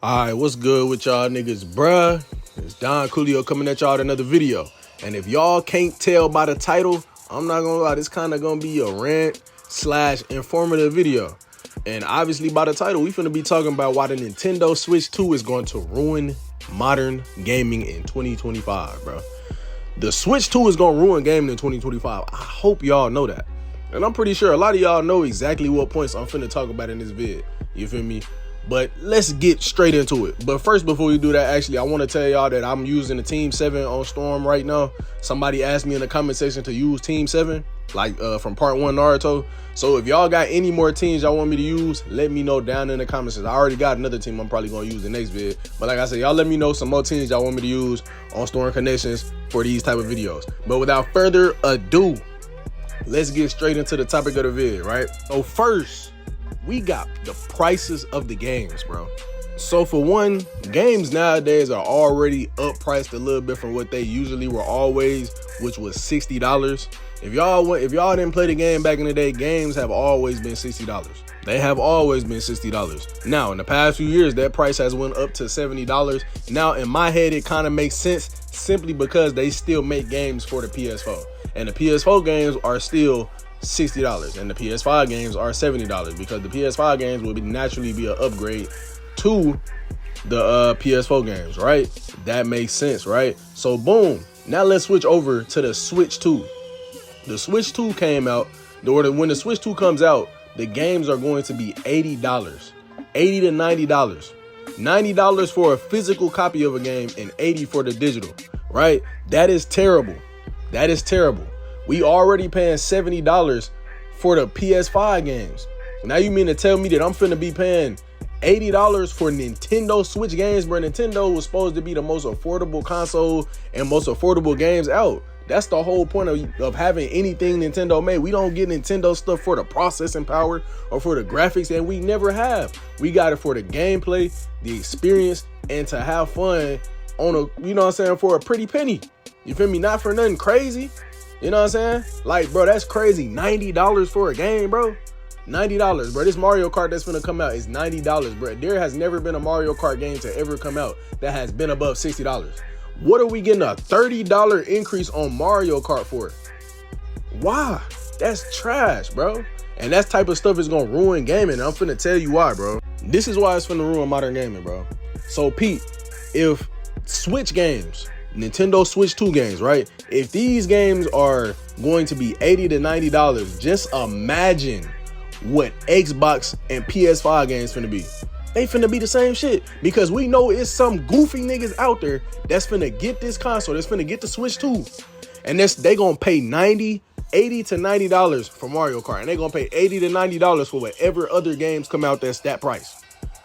Alright, what's good with y'all niggas, bruh? It's Don Coolio coming at y'all with another video. And if y'all can't tell by the title, I'm not gonna lie, this kind of gonna be a rant / informative video. And obviously by the title, we finna be talking about why the Nintendo Switch 2 is going to ruin modern gaming in 2025, bro. The Switch 2 is gonna ruin gaming in 2025. I hope y'all know that. And I'm pretty sure a lot of y'all know exactly what points I'm finna talk about in this vid. You feel me? But let's get straight into it. But first, before we do that, actually, I want to tell y'all that I'm using the Team 7 on Storm right now. Somebody asked me in the comment section to use Team 7, like from Part 1 Naruto. So if y'all got any more teams y'all want me to use, let me know down in the comments. I already got another team I'm probably going to use the next vid. But like I said, y'all let me know some more teams y'all want me to use on Storm Connections for these type of videos. But without further ado, let's get straight into the topic of the vid, right? So first, we got the prices of the games, bro. So for one, games nowadays are already up priced a little bit from what they usually were always, which was $60. If y'all didn't play the game back in the day, games have always been $60. They have always been $60. Now, in the past few years, that price has went up to $70. Now, in my head, it kind of makes sense simply because they still make games for the PS4. And the PS4 games are still $60 and the PS5 games are $70 because the PS5 games will naturally be an upgrade to the PS4 games, right? That makes sense, right? So boom, now let's switch over to the Switch 2. The Switch 2 came out, when the Switch 2 comes out, the games are going to be $80, $80 to $90, $90 for a physical copy of a game and $80 for the digital, right? That is terrible. That is terrible. We already paying $70 for the PS5 games. Now you mean to tell me that I'm finna be paying $80 for Nintendo Switch games, bro? Nintendo was supposed to be the most affordable console and most affordable games out. That's the whole point of having anything Nintendo made. We don't get Nintendo stuff for the processing power or for the graphics, and we never have. We got it for the gameplay, the experience, and to have fun on a, you know what I'm saying, for a pretty penny. You feel me? Not for nothing crazy. You know what I'm saying? Like, bro, that's crazy. $90 for a game, bro. $90, bro. This Mario Kart that's gonna come out is $90, bro. There has never been a Mario Kart game to ever come out that has been above $60. What are we getting a $30 increase on Mario Kart for? Why? That's trash, bro. And that type of stuff is gonna ruin gaming. I'm finna tell you why, bro. This is why it's finna ruin modern gaming, bro. So, Pete, if Switch games, Nintendo Switch 2 games, right? If these games are going to be $80 to $90, just imagine what Xbox and PS5 games finna be. They finna be the same shit because we know it's some goofy niggas out there that's finna get this console, that's finna get the Switch 2. And they gonna pay $80 to $90 for Mario Kart. And they gonna pay $80 to $90 for whatever other games come out that's that price.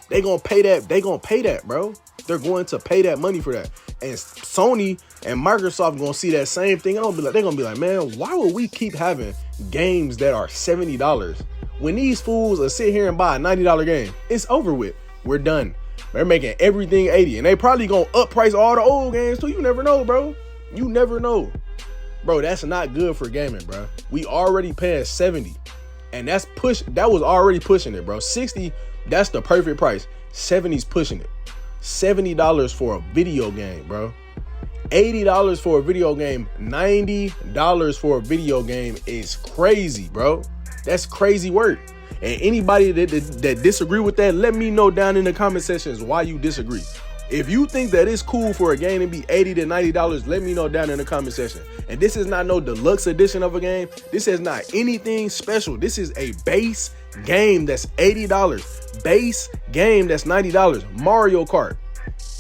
They gonna pay that, bro. They're going to pay that money for that. And Sony and Microsoft gonna see that same thing. They're gonna be like, man, why would we keep having games that are $70 when these fools are sit here and buy a $90 game? It's over with. We're done. They're making everything $80, and they probably gonna up price all the old games too. You never know, bro. You never know, bro. That's not good for gaming, bro. We already paying $70, and that was already pushing it, bro. $60, that's the perfect price. $70's pushing it. $70 for a video game, bro. $80 for a video game. $90 for a video game is crazy, bro. That's crazy work. And anybody that disagree with that, let me know down in the comment sections why you disagree. If you think that it's cool for a game to be $80 to $90, let me know down in the comment section. And this is not no deluxe edition of a game. This is not anything special. This is a base game that's $80. Base game that's $90. Mario Kart.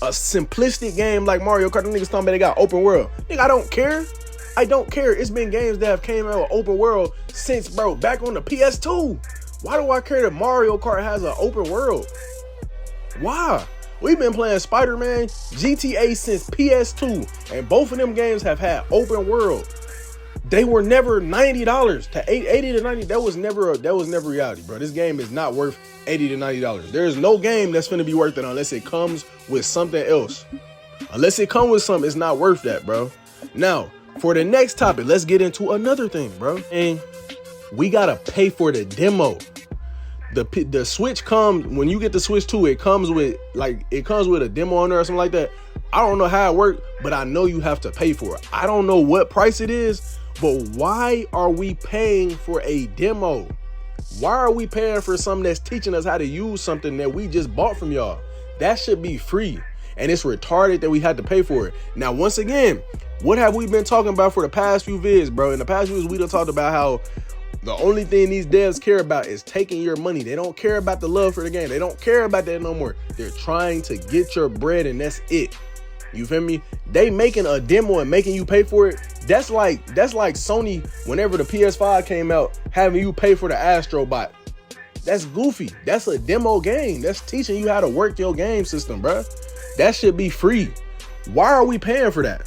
A simplistic game like Mario Kart. Them niggas talking about they got open world. Nigga, I don't care. I don't care. It's been games that have came out with open world since, bro, back on the PS2. Why do I care that Mario Kart has an open world? Why? We've been playing Spider-Man, GTA since PS2, and both of them games have had open world. They were never $90 to $80 to $90. That was never reality, bro. This game is not worth $80 to $90. There is no game that's gonna be worth it unless it comes with something else. Unless it comes with something, it's not worth that, bro. Now, for the next topic, let's get into another thing, bro. And we gotta pay for the demo. The Switch comes, when you get the Switch 2, it comes with a demo on there or something like that. I don't know how it works, but I know you have to pay for it. I don't know what price it is, but why are we paying for a demo? Why are we paying for something that's teaching us how to use something that we just bought from y'all? That should be free. And it's retarded that we had to pay for it. Now, once again, what have we been talking about for the past few vids, bro? In the past few vids, we done talked about how the only thing these devs care about is taking your money. They don't care about the love for the game. They don't care about that no more. They're trying to get your bread, and that's it. You feel me? They making a demo and making you pay for it. That's like Sony, whenever the PS5 came out, having you pay for the Astro Bot. That's goofy. That's a demo game. That's teaching you how to work your game system, bro. That should be free. Why are we paying for that?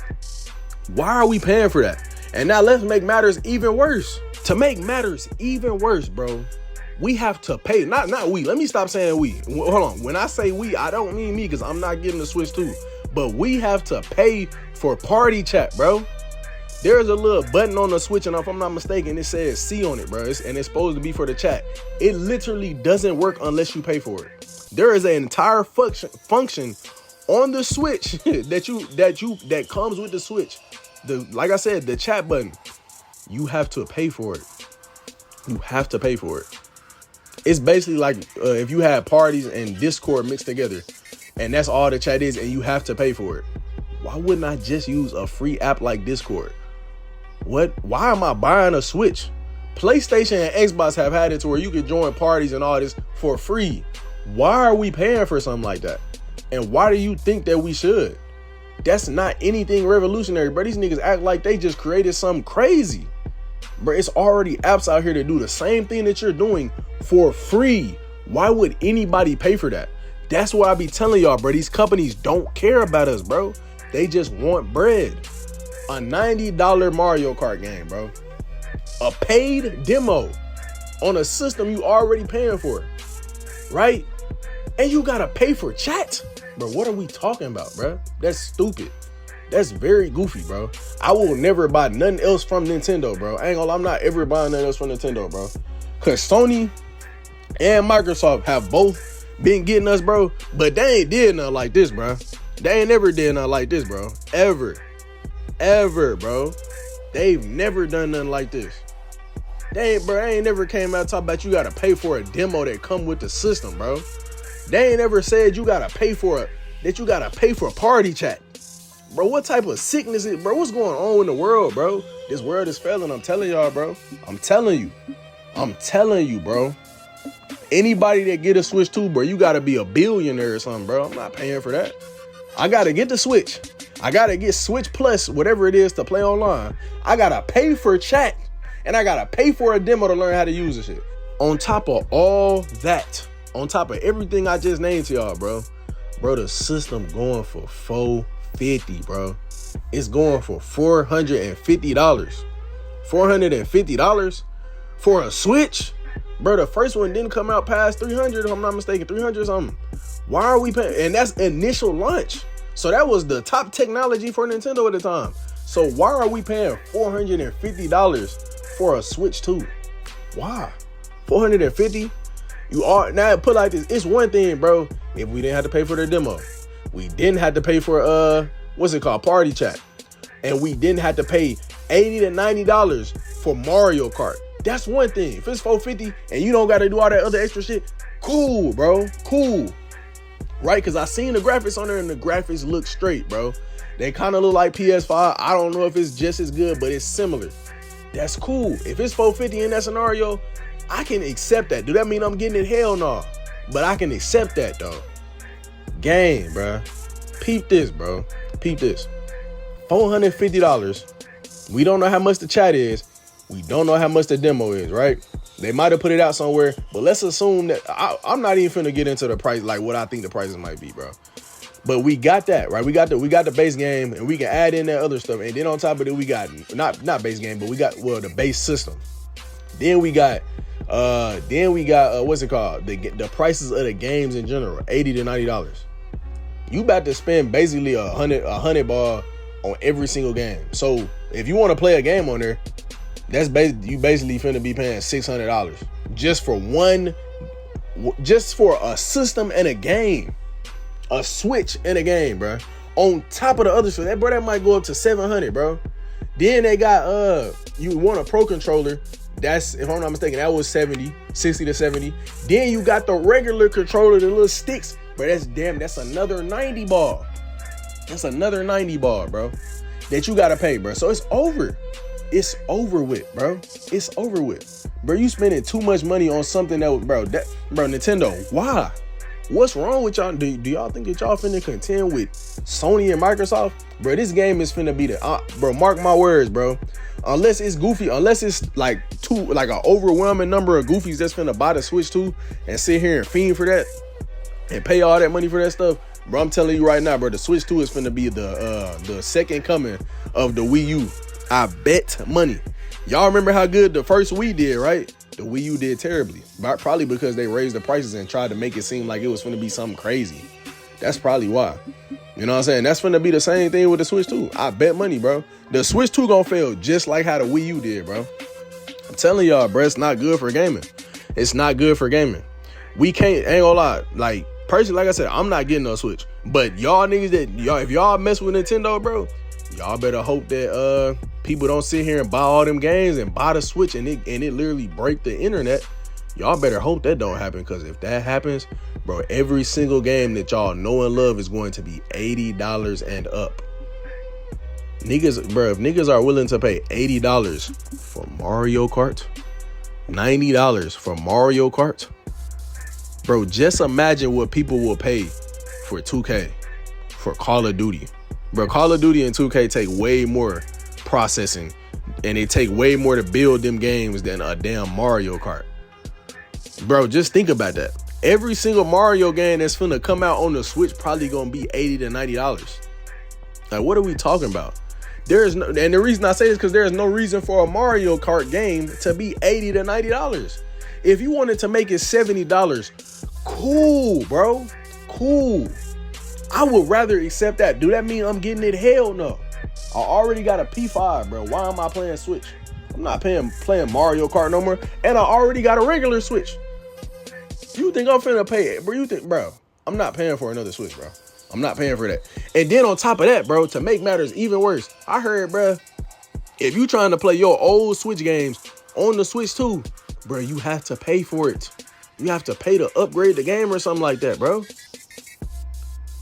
Why are we paying for that? And now let's make matters even worse. To make matters even worse, bro, we have to pay. Not we. Let me stop saying we. Hold on. When I say we, I don't mean me, because I'm not getting the Switch 2. But we have to pay for party chat, bro. There's a little button on the Switch, and if I'm not mistaken, it says C on it, bro. And it's supposed to be for the chat. It literally doesn't work unless you pay for it. There is an entire function on the Switch that comes with the Switch. Like I said, the chat button. You have to pay for it. You have to pay for it. It's basically like if you had parties and Discord mixed together, and that's all the chat is, and you have to pay for it. Why wouldn't I just use a free app like Discord? Why am I buying a Switch? PlayStation and Xbox have had it to where you can join parties and all this for free. Why are we paying for something like that? And why do you think that we should? That's not anything revolutionary, bro. These niggas act like they just created something crazy. Bro, it's already apps out here to do the same thing that you're doing for free. Why would anybody pay for that? That's why I be telling y'all, bro, these companies don't care about us, bro. They just want bread. A $90 Mario Kart game, bro. A paid demo on a system you already paying for, right? And you gotta pay for chat. Bro, what are we talking about, bro? That's stupid. That's very goofy, bro. I will never buy nothing else from Nintendo, bro. I ain't gonna lie, I'm not ever buying nothing else from Nintendo, bro. Cause Sony and Microsoft have both been getting us, bro. But they ain't did nothing like this, bro. They ain't never did nothing like this, bro. Ever, bro. They've never done nothing like this. They ain't never came out talking about you gotta pay for a demo that come with the system, bro. They ain't ever said you gotta pay for party chat. Bro, what type of sickness is, bro? What's going on in the world, bro? This world is failing. I'm telling y'all, bro. I'm telling you, bro. Anybody that get a Switch 2, bro, you gotta be a billionaire or something, bro. I'm not paying for that. I gotta get the Switch. I gotta get Switch Plus, whatever it is, to play online. I gotta pay for chat, and I gotta pay for a demo to learn how to use this shit. On top of all that, on top of everything I just named to y'all, bro, the system going for $450, bro. It's going for $450. $450 for a Switch? Bro, the first one didn't come out past 300, if I'm not mistaken, 300 something. Why are we paying? And that's initial launch. So that was the top technology for Nintendo at the time. So why are we paying $450 for a Switch 2? Why? $450? You are now put like this. It's one thing, bro, if we didn't have to pay for the demo. We didn't have to pay for party chat. And we didn't have to pay $80 to $90 for Mario Kart. That's one thing. If it's $450 and you don't gotta do all that other extra shit, cool, bro. Cool. Right? Because I seen the graphics on there and the graphics look straight, bro. They kind of look like PS5. I don't know if it's just as good, but it's similar. That's cool. If it's $450 in that scenario, I can accept that. Do that mean I'm getting it? Hell no. But I can accept that, though. Game, bro. Peep this, bro. Peep this. $450. We don't know how much the chat is. We don't know how much the demo is, right? They might have put it out somewhere, but let's assume that I'm not even finna get into the price, like what I think the prices might be, bro. But we got that, right? We got the base game, and we can add in that other stuff. And then on top of it, we got not base game, but we got the base system. Then we got what's it called? The prices of the games in general, $80 to $90. You about to spend basically a hundred ball on every single game. So if you want to play a game on there, you basically finna be paying $600 just for one just for a system and a game, a Switch and a game, bro. On top of the other stuff, that might go up to 700, bro. Then they got you want a pro controller. That's, if I'm not mistaken, that was 60 to 70. Then you got the regular controller, the little sticks, but that's another 90 ball. That's another 90 ball, bro, that you gotta pay, bro. So it's over. It's over with, bro. It's over with, bro. You spending too much money on something that, bro, Nintendo, why? What's wrong with y'all? Do y'all think that y'all finna contend with Sony and Microsoft? Bro, this game is finna be bro, mark my words, bro. Unless it's goofy, unless it's like an overwhelming number of goofies that's finna buy the Switch 2 and sit here and fiend for that and pay all that money for that stuff, bro, I'm telling you right now, bro, the Switch 2 is finna be the second coming of the Wii U. I bet money. Y'all remember how good the first Wii did, right? The Wii U did terribly, probably because they raised the prices and tried to make it seem like it was finna be something crazy. That's probably why. You know what I'm saying? That's finna be the same thing with the Switch 2. I bet money, bro. The Switch 2 gonna fail just like how the Wii U did, bro. I'm telling y'all, bro, it's not good for gaming. It's not good for gaming. We ain't gonna lie. Like, personally, like I said, I'm not getting no Switch. But y'all niggas if y'all mess with Nintendo, bro, y'all better hope that people don't sit here and buy all them games and buy the Switch and it literally break the internet. Y'all better hope that don't happen, because if that happens, bro, every single game that y'all know and love is going to be $80 and up. Niggas, bro, if niggas are willing to pay $80 for Mario Kart, $90 for Mario Kart, bro, just imagine what people will pay for 2K, for Call of Duty. Bro, Call of Duty and 2K take way more processing, and they take way more to build them games than a damn Mario Kart. Bro, just think about that. Every single Mario game that's finna come out on the Switch probably gonna be $80 to $90. Like, what are we talking about? And the reason I say this, because there is no reason for a Mario Kart game to be $80 to $90. If you wanted to make it $70, cool, bro. Cool. I would rather accept that. Do that mean I'm getting it? Hell no. I already got a P5, bro. Why am I playing Switch? I'm not playing Mario Kart no more. And I already got a regular Switch. You think I'm finna pay it, bro? Bro, I'm not paying for another Switch, bro. I'm not paying for that. And then on top of that, bro, to make matters even worse, I heard, bro, if you trying to play your old Switch games on the Switch 2, bro, you have to pay for it. You have to pay to upgrade the game or something like that, bro.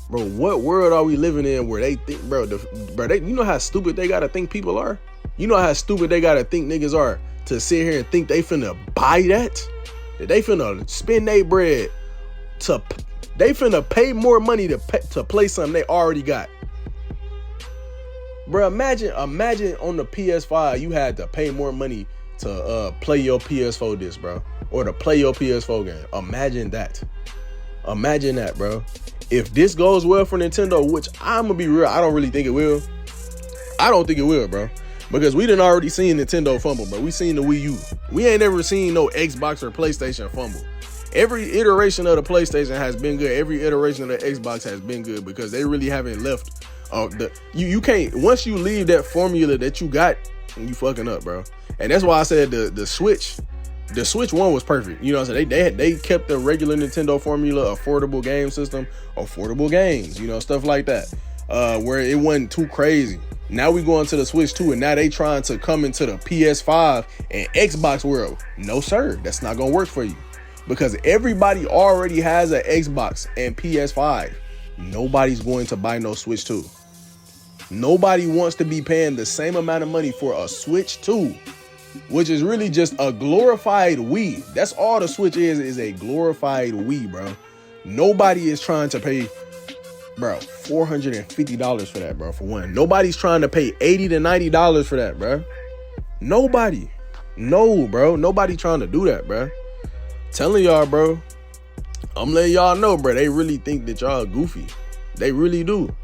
Bro, what world are we living in where they think, bro, you know how stupid they gotta think people are? You know how stupid they gotta think niggas are to sit here and think they finna buy that? That they finna spend their bread they finna pay more money to play something they already got. Bro, imagine on the PS5 you had to pay more money to play your PS4 disc, bro, or to play your PS4 game. Imagine that. Imagine that, bro. If this goes well for Nintendo, which I'm gonna be real, I don't really think it will. I don't think it will, bro. Because we done already seen Nintendo fumble, bro. We seen the Wii U. We ain't never seen no Xbox or PlayStation fumble. Every iteration of the PlayStation has been good. Every iteration of the Xbox has been good, because they really haven't left. You can't, once you leave that formula that you got, you fucking up, bro. And that's why I said the Switch 1 was perfect. You know what I'm saying? They kept the regular Nintendo formula, affordable game system, affordable games, you know, stuff like that, where it wasn't too crazy. Now we going to the Switch 2, and now they trying to come into the PS5 and Xbox world. No, sir. That's not going to work for you, because everybody already has an Xbox and PS5. Nobody's going to buy no Switch 2. Nobody wants to be paying the same amount of money for a Switch 2, which is really just a glorified Wii. That's all the Switch is a glorified Wii, bro. Nobody is trying to pay, bro, $450 for that, bro, for one. Nobody's trying to pay $80 to $90 for that, bro. Nobody. No, bro. Nobody trying to do that, bro. Telling y'all, bro. I'm letting y'all know, bro. They really think that y'all goofy. They really do.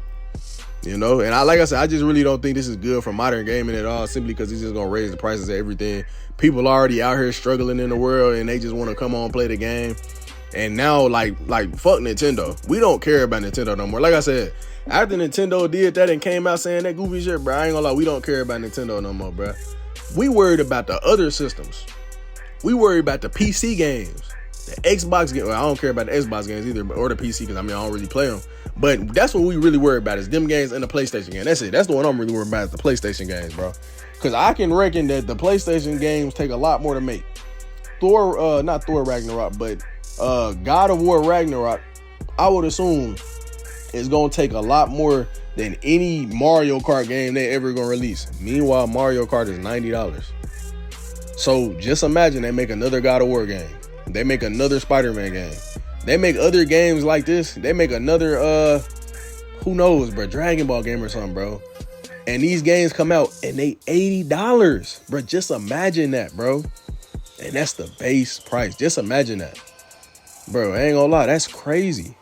You know, and like I said, I just really don't think this is good for modern gaming at all, simply because it's just gonna raise the prices of everything. People already out here struggling in the world, and they just want to come on and play the game. And now, like fuck Nintendo. We don't care about Nintendo no more. Like I said, after Nintendo did that and came out saying that goofy shit, bro, I ain't gonna lie, we don't care about Nintendo no more, bro. We worried about the other systems. We worried about the PC games The Xbox game, well, I don't care about the Xbox games either, or the PC, because I mean, I don't really play them. But that's what we really worry about, is them games and the PlayStation game. That's it. That's the one I'm really worried about, is the PlayStation games, bro. Because I can reckon that the PlayStation games take a lot more to make. Not Thor Ragnarok, but God of War Ragnarok, I would assume is going to take a lot more than any Mario Kart game they ever going to release. Meanwhile, Mario Kart is $90. So just imagine they make another God of War game. They make another Spider-Man game. They make other games like this. They make another, who knows, bro, Dragon Ball game or something, bro. And these games come out and they $80, bro. Just imagine that, bro. And that's the base price. Just imagine that. Bro, I ain't gonna lie, that's crazy.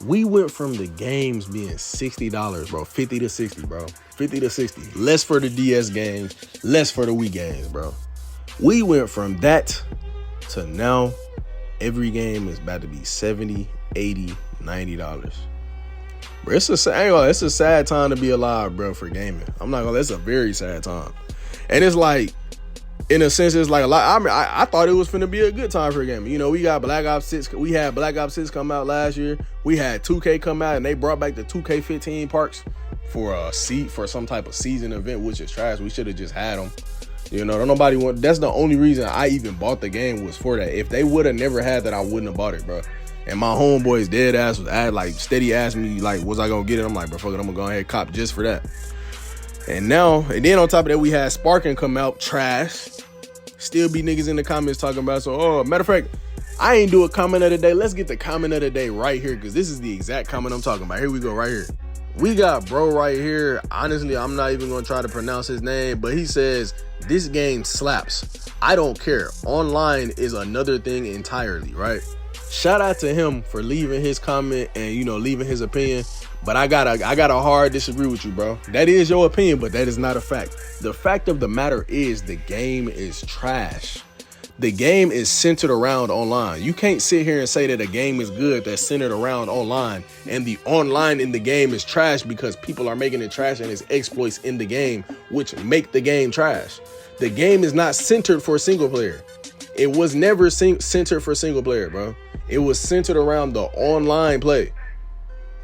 We went from the games being $60, bro. 50 to 60, bro. 50 to 60. Less for the DS games, less for the Wii games, bro. We went from that to now every game is about to be $70, $80, $90. Bro, it's a sad time to be alive, bro, for gaming. I'm not gonna, it's a very sad time. And it's like, in a sense, it's like a lot. I mean, I thought it was finna be a good time for gaming. You know, we got Black Ops 6. We had Black Ops 6 come out last year. We had 2K come out, and they brought back the 2K15 parks for some type of season event, which is trash. We should have just had them. You know, nobody want. That's the only reason I even bought the game, was for that. If they would have never had that, I wouldn't have bought it, bro. And my homeboys dead ass was steady asked me, like, was I gonna get it? I'm like, bro, fuck it, I'm gonna go ahead and cop just for that. And then on top of that, we had Sparking come out, trash. Still be niggas in the comments talking about, so, matter of fact, I ain't do a comment of the day. Let's get the comment of the day right here, because this is the exact comment I'm talking about. Here we go, right here. We got bro right here. Honestly, I'm not even gonna try to pronounce his name, but he says, this game slaps. I don't care. Online is another thing entirely, right? Shout out to him for leaving his comment and, you know, leaving his opinion. But I gotta hard disagree with you, bro. That is your opinion, but that is not a fact. The fact of the matter is the game is trash. The game is centered around online. You can't sit here and say that a game is good that's centered around online, and the online in the game is trash because people are making it trash and it's exploits in the game which make the game trash. The game is not centered for single player. It was never centered for single player, bro. It was centered around the online play.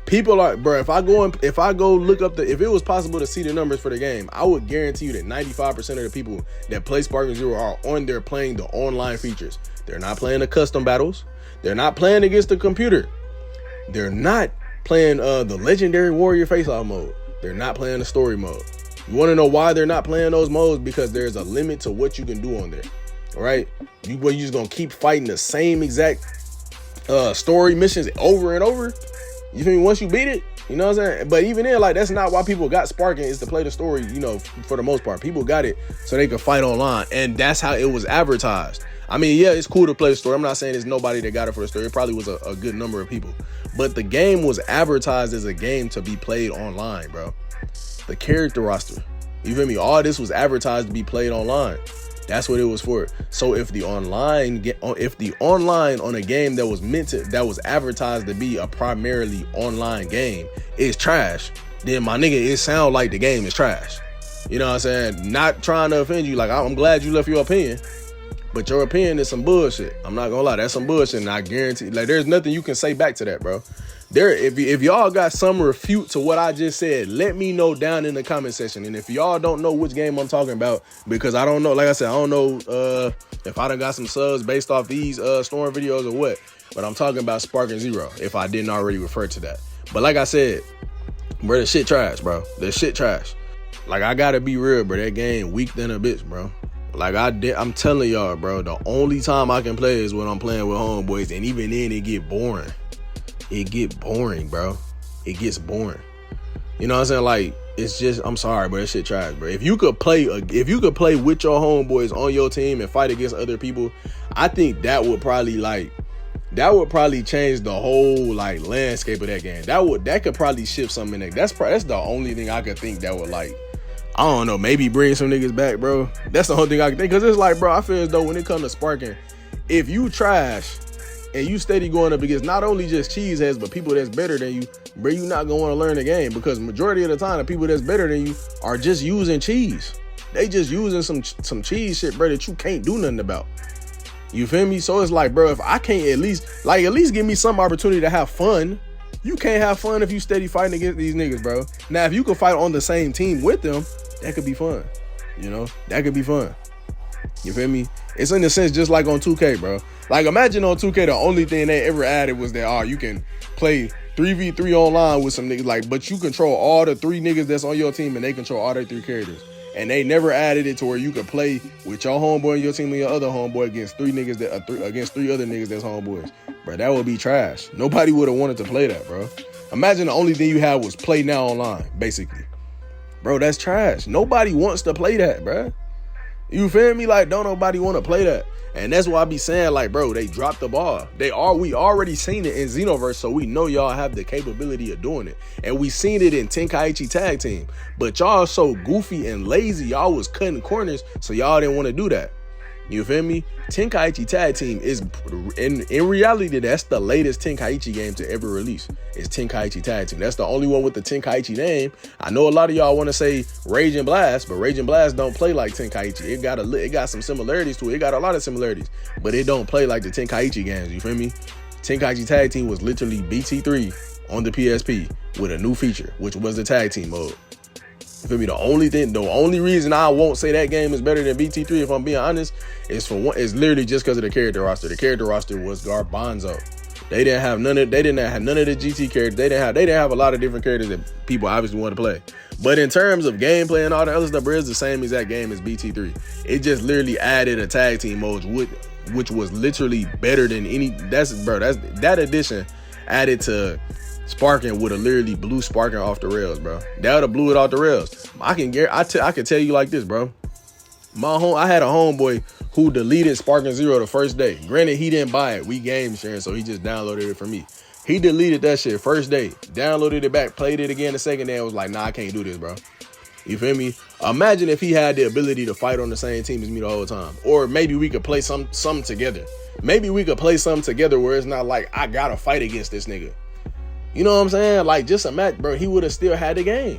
People are, bro, if I go look up if it was possible to see the numbers for the game, I would guarantee you that 95% of the people that play Sparking Zero are on there playing the online features. They're not playing the custom battles. They're not playing against the computer. They're not playing the legendary warrior face-off mode. They're not playing the story mode. You want to know why they're not playing those modes? Because there's a limit to what you can do on there. All right? You're just going to keep fighting the same exact story missions over and over. You feel me? Once you beat it, you know what I'm saying? But even then, like, that's not why people got Sparking, is to play the story, you know, for the most part. People got it so they could fight online, and that's how it was advertised. I mean, yeah, it's cool to play the story. I'm not saying there's nobody that got it for the story. It probably was a good number of people. But the game was advertised as a game to be played online, bro. The character roster, you feel me? All this was advertised to be played online. That's what it was for. So if the online on a game that was advertised to be a primarily online game is trash, then my nigga, it sound like the game is trash. You know what I'm saying? Not trying to offend you. Like, I'm glad you left your opinion, but your opinion is some bullshit. I'm not gonna lie, that's some bullshit, and I guarantee, like, there's nothing you can say back to that, bro. If y'all got some refute to what I just said, let me know down in the comment section. And if y'all don't know which game I'm talking about, because I don't know, like I said, I don't know if I done got some subs based off these Storm videos or what, but I'm talking about Sparking Zero, if I didn't already refer to that. But like I said, bro, the shit trash, bro. The shit trash. Like, I gotta be real, bro. That game weak than a bitch, bro. Like, I'm telling y'all, bro, the only time I can play is when I'm playing with homeboys, and even then it get boring. It get boring, bro. It gets boring. You know what I'm saying? Like, it's just, I'm sorry, but that shit trash, bro. If you could play with your homeboys on your team and fight against other people, I think that would probably change the whole, like, landscape of that game. That could probably shift something in there. That's the only thing I could think that would, like, I don't know, maybe bring some niggas back, bro. That's the only thing I can think. Because it's like, bro, I feel as though when it comes to Sparking, if you trash and you steady going up against not only just cheeseheads, but people that's better than you, bro, you not gonna want to learn the game, because majority of the time the people that's better than you are just using cheese. They just using some cheese shit, bro, that you can't do nothing about. You feel me? So it's like, bro, if I can't at least give me some opportunity to have fun. You can't have fun if you steady fighting against these niggas, bro. Now, if you can fight on the same team with them, that could be fun. You know, that could be fun. You feel me? It's in a sense just like on 2K, bro. Like, imagine on 2K, the only thing they ever added was that, you can play 3v3 online with some niggas, like, but you control all the 3 niggas that's on your team and they control all their 3 characters. And they never added it to where you could play with your homeboy and your team and your other homeboy against 3 niggas against 3 other niggas that's homeboys. Bro, that would be trash. Nobody would have wanted to play that, bro. Imagine the only thing you had was play now online, basically. Bro, that's trash. Nobody wants to play that, bro. You feel me? Like, don't nobody want to play that. And that's why I be saying, like, bro, they dropped the ball. We already seen it in Xenoverse, so we know y'all have the capability of doing it. And we seen it in Tenkaichi Tag Team. But y'all so goofy and lazy, y'all was cutting corners, so y'all didn't want to do that. You feel me? Tenkaichi Tag Team is, in reality, that's the latest Tenkaichi game to ever release. It's Tenkaichi Tag Team. That's the only one with the Tenkaichi name. I know a lot of y'all want to say Rage and Blast, but Rage and Blast don't play like Tenkaichi. It got some similarities to it. It got a lot of similarities, but it don't play like the Tenkaichi games. You feel me? Tenkaichi Tag Team was literally BT3 on the PSP with a new feature, which was the tag team mode. You feel me? The only reason I won't say that game is better than BT3, if I'm being honest, is literally just because of the character roster. The character roster was garbanzo. They didn't have none of the GT characters. They didn't have a lot of different characters that people obviously want to play. But in terms of gameplay and all the other stuff, bro, it's the same exact game as BT3. It just literally added a tag team mode, which was literally better than any. That addition added to Sparking would have literally blew Sparking off the rails, bro. That would have blew it off the rails. I can tell you like this, bro. I had a homeboy who deleted Sparking Zero the first day. Granted, he didn't buy it. We game sharing, so he just downloaded it for me. He deleted that shit first day, downloaded it back, played it again the second day, and was like, nah, I can't do this, bro. You feel me? Imagine if he had the ability to fight on the same team as me the whole time. Or maybe we could play something together. Maybe we could play something together where it's not like I gotta fight against this nigga. You know what I'm saying? Like, just imagine, bro, he would have still had the game.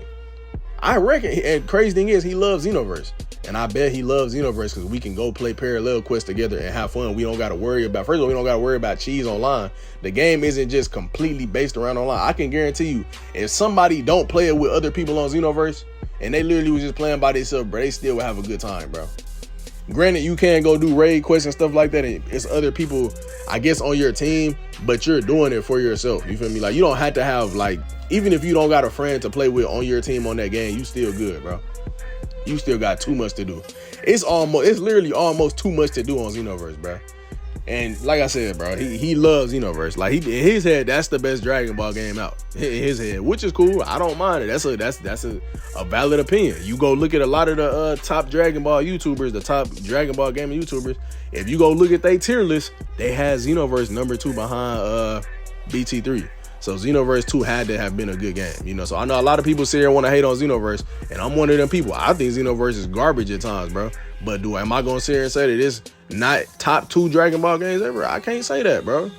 I reckon, and crazy thing is, he loves Xenoverse. And I bet he loves Xenoverse because we can go play parallel quests together and have fun. We don't got to worry about, first of all, we don't got to worry about cheese online. The game isn't just completely based around online. I can guarantee you, if somebody don't play it with other people on Xenoverse, and they literally was just playing by themselves, bro, they still would have a good time, bro. Granted, you can go do raid quests and stuff like that, and it's other people, I guess, on your team, but you're doing it for yourself. You feel me? Like, you don't have to have, like, even if you don't got a friend to play with on your team on that game, you still good, bro. You still got too much to do. It's literally almost too much to do on Xenoverse, bro. And like I said, bro, he loves Xenoverse. Like, in his head, that's the best Dragon Ball game out. In his head, which is cool. I don't mind it. That's a valid opinion. You go look at a lot of the top Dragon Ball YouTubers, the top Dragon Ball gaming YouTubers. If you go look at their tier list, they had Xenoverse number 2 behind BT3. So Xenoverse 2 had to have been a good game, you know. So I know a lot of people sit here and want to hate on Xenoverse, and I'm one of them people. I think Xenoverse is garbage at times, bro. But am I gonna sit here and say that it's not top 2 Dragon Ball games ever? I can't say that, bro.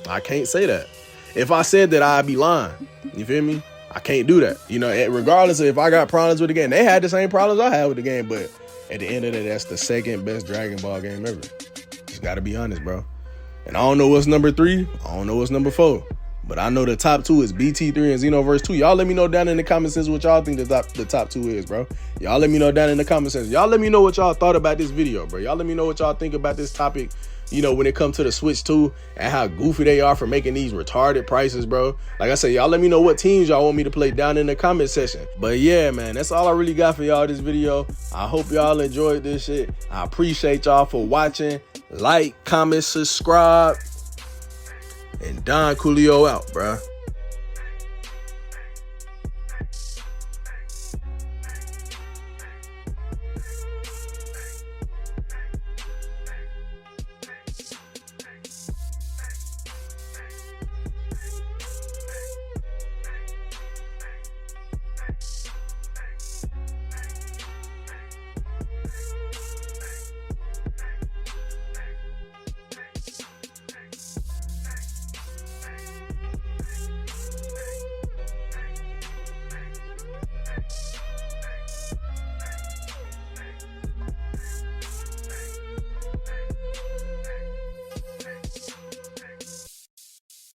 I can't say that. If I said that, I'd be lying. You feel me? I can't do that. You know, regardless of if I got problems with the game. They had the same problems I had with the game, but at the end of the day, that's the second best Dragon Ball game ever. Just gotta be honest, bro. And I don't know what's number 3. I don't know what's number 4. But I know the top 2 is BT3 and Xenoverse 2. Y'all let me know down in the comment section what y'all think the top 2 is, bro. Y'all let me know down in the comment section. Y'all let me know what y'all thought about this video, bro. Y'all let me know what y'all think about this topic, you know, when it comes to the Switch 2 and how goofy they are for making these retarded prices, bro. Like I said, y'all let me know what teams y'all want me to play down in the comment section. But yeah, man, that's all I really got for y'all this video. I hope y'all enjoyed this shit. I appreciate y'all for watching. Like, comment, subscribe. And Don Coolio out, bruh.